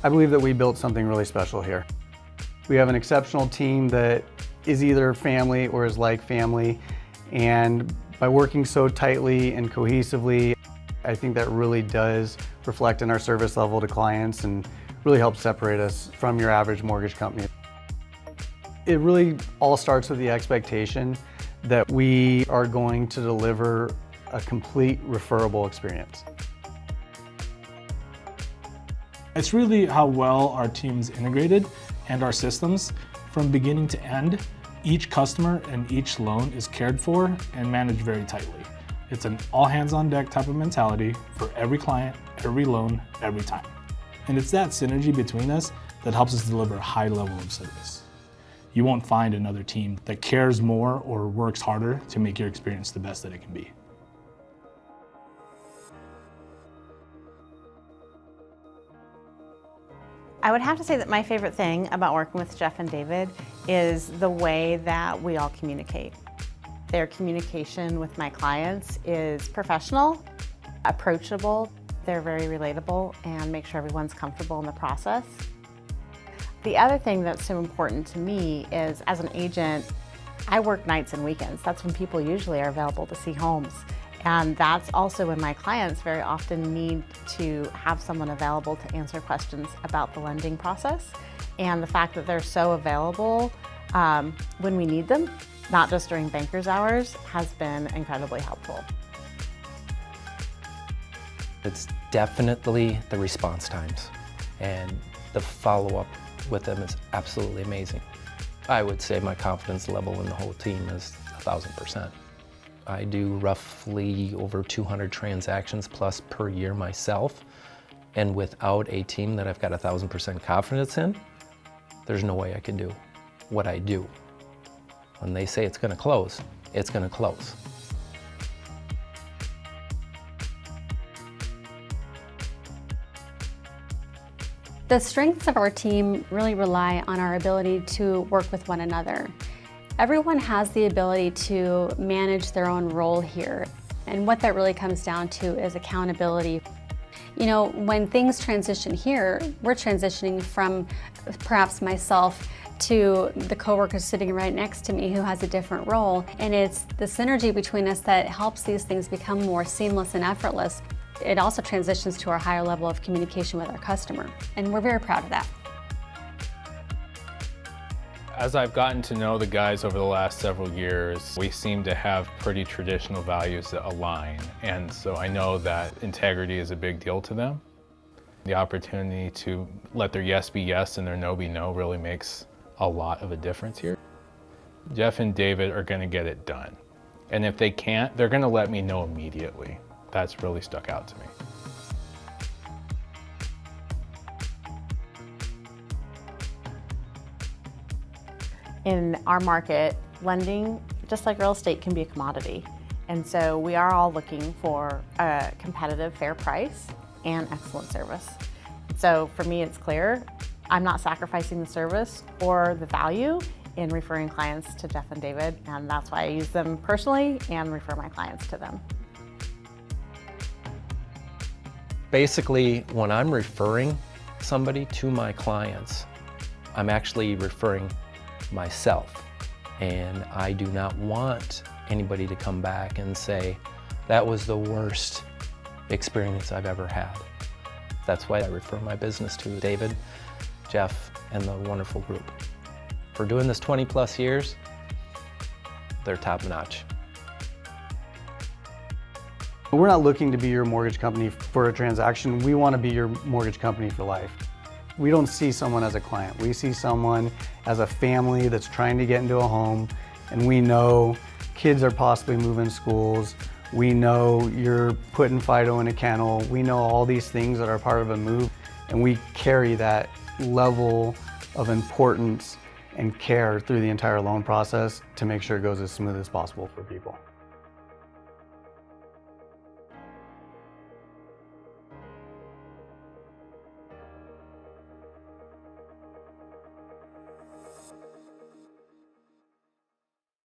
I believe that we built something really special here. We have an exceptional team that is either family or is like family, and by working so tightly and cohesively, I think that really does reflect in our service level to clients and really helps separate us from your average mortgage company. It really all starts with the expectation that we are going to deliver a complete referable experience. It's really how well our team's integrated and our systems from beginning to end. Each customer and each loan is cared for and managed very tightly. It's an all hands on deck type of mentality for every client, every loan, every time. And it's that synergy between us that helps us deliver a high level of service. You won't find another team that cares more or works harder to make your experience the best that it can be. I would have to say that my favorite thing about working with Jeff and David is the way that we all communicate. Their communication with my clients is professional, approachable, they're very relatable, and make sure everyone's comfortable in the process. The other thing that's so important to me is, as an agent, I work nights and weekends. That's when people usually are available to see homes. And that's also when my clients very often need to have someone available to answer questions about the lending process. And the fact that they're so available when we need them, not just during banker's hours, has been incredibly helpful. It's definitely the response times, and the follow-up with them is absolutely amazing. I would say my confidence level in the whole team is 1,000%. I do roughly over 200 transactions plus per year myself, and without a team that I've got 1,000% confidence in, there's no way I can do what I do. When they say it's going to close, it's going to close. The strengths of our team really rely on our ability to work with one another. Everyone has the ability to manage their own role here, and what that really comes down to is accountability. You know, when things transition here, we're transitioning from perhaps myself to the coworker sitting right next to me who has a different role, and it's the synergy between us that helps these things become more seamless and effortless. It also transitions to our higher level of communication with our customer, and we're very proud of that. As I've gotten to know the guys over the last several years, we seem to have pretty traditional values that align, and so I know that integrity is a big deal to them. The opportunity to let their yes be yes and their no be no really makes a lot of a difference here. Jeff and David are going to get it done, and if they can't, they're going to let me know immediately. That's really stuck out to me. In our market, lending, just like real estate, can be a commodity. And so we are all looking for a competitive, fair price and excellent service. So for me, it's clear, I'm not sacrificing the service or the value in referring clients to Jeff and David, and that's why I use them personally and refer my clients to them. Basically, when I'm referring somebody to my clients, I'm actually referring myself. And I do not want anybody to come back and say, that was the worst experience I've ever had. That's why I refer my business to David, Jeff, and the wonderful group. For doing this 20 plus years, they're top notch. We're not looking to be your mortgage company for a transaction. We want to be your mortgage company for life. We don't see someone as a client. We see someone as a family that's trying to get into a home, and we know kids are possibly moving schools. We know you're putting Fido in a kennel. We know all these things that are part of a move, and we carry that level of importance and care through the entire loan process to make sure it goes as smooth as possible for people.